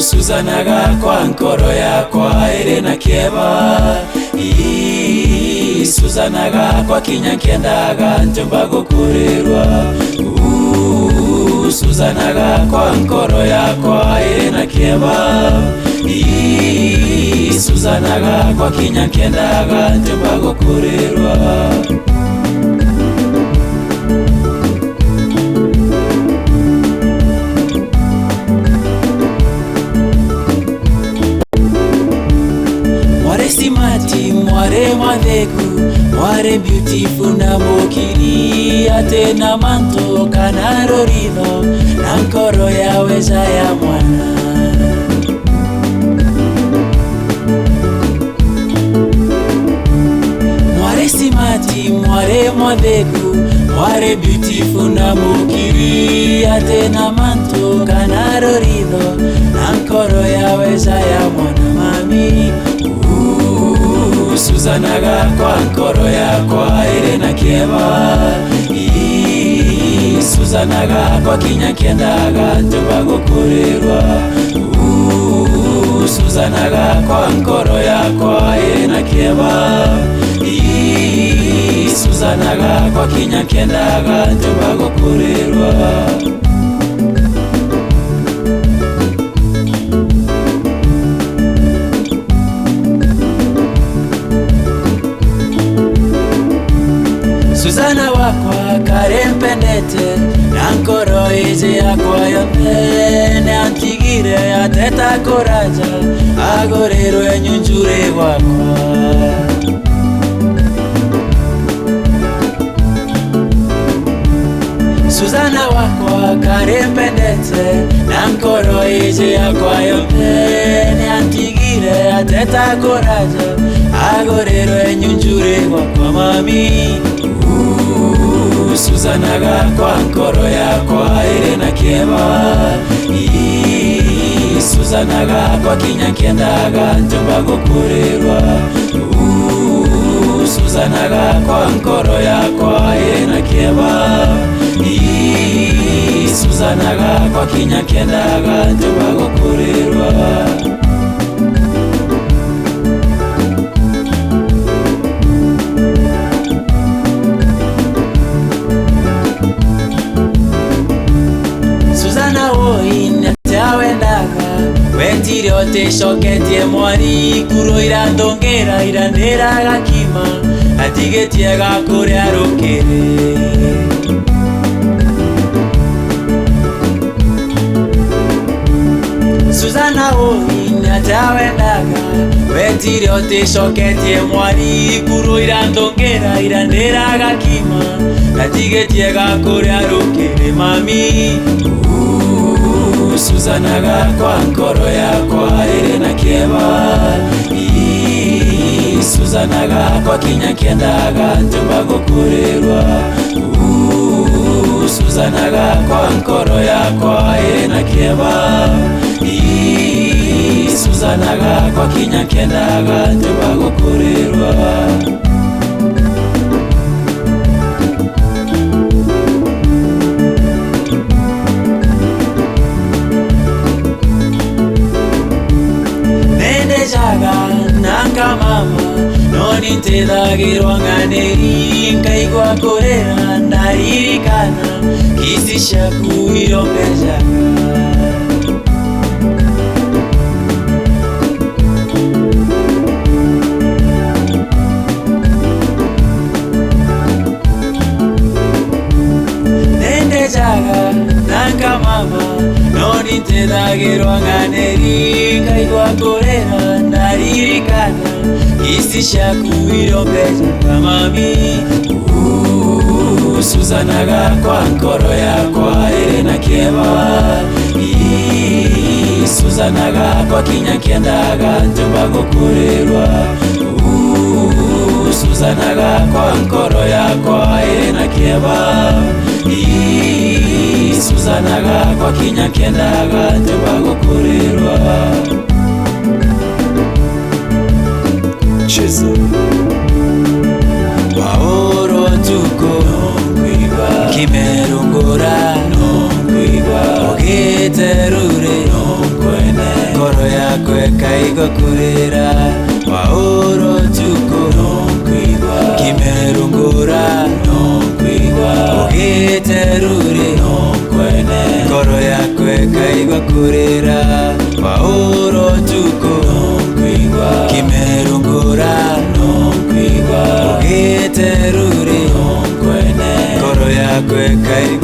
Suzanaga kwa nkoro yakwa Irena Kieba. Suzanaga kwa kinyankendaga njomba gukurirwa. Suzanaga kwa nkoro yakwa Irena Kieba. Suzanaga kwa kinyankendaga njomba gukurirwa. Simati mware mwadeku mware beautiful na mokiri ate na manto kanaro rido na nkoro ya weza ya mwana. Mware simati mware mwadeku mware beautiful na mokiri ate na manto kanaro rido na nkoro ya weza ya mwana mami. Suzanaga kwa nkoro yakwa Irena Kieba. Suzanaga kwa kinyankendaga njomba gukurirwa. Suzanaga kwa nkoro yakwa Irena Kieba. Suzanaga kwa kinyankendaga njomba gukurirwa. Suzana wakwa karempendete na nkoro ije yakwa yonte ne antigire ateta koraja agorero enyunjure wakwa. Suzana wakwa karempendete na nkoro ije yakwa yonte ne antigire ateta koraja agorero enyunjure wakwa mami. Suzanaga kwa nkoro yakwa Irena Kieba. Suzanaga kwa kinyankendaga njomba gukurirwa. Suzanaga kwa nkoro yakwa Irena Kieba. Suzanaga kwa kinyankendaga njomba gukurirwa. Wetire ote shoketie mwari kuro irandongera irandera gakima atigetie gakure arukire. Suzana hoi natawendaga wetire ote shoketie mwari kuro irandongera irandera gakima atigetie gakure arukire mami. Suzanaga kwa nkoro yakwa Irena Kieba. Suzanaga kwa kinyankendaga njomba gukurirwa. Suzanaga kwa nkoro yakwa Irena Kieba. Suzanaga kwa kinyankendaga njomba gukurirwa. Nanga mama noni ntethagirwa nganeri nkaigwa korera ndaririkana kisi ciaku irombejaga. Nendejaga nanga mama noni ntethagirwa nganeri nkaigwa korera ndaririkana kisi ciaku irombejaga mami. Suzanaga kwa nkoro yakwa Irena Kieba. Suzanaga kwa kinyankendaga njomba gukurirwa. Suzanaga kwa nkoro yakwa Irena Kieba. Suzanaga kwa kinyankendaga njomba gukurirwa. Chizu waoro tuko kimerungura ogiterure yakwe kaigo kurira Pauro tuko nonkwigwa Kimerungura nonkwigwa Ugiteruri nonkwene Ngoro yakwe kaigo kurira Pauro tuko nonkwigwa Kimerungura nonkwigwa Ugiteruri nonkwene Ngoro yakwe kaigo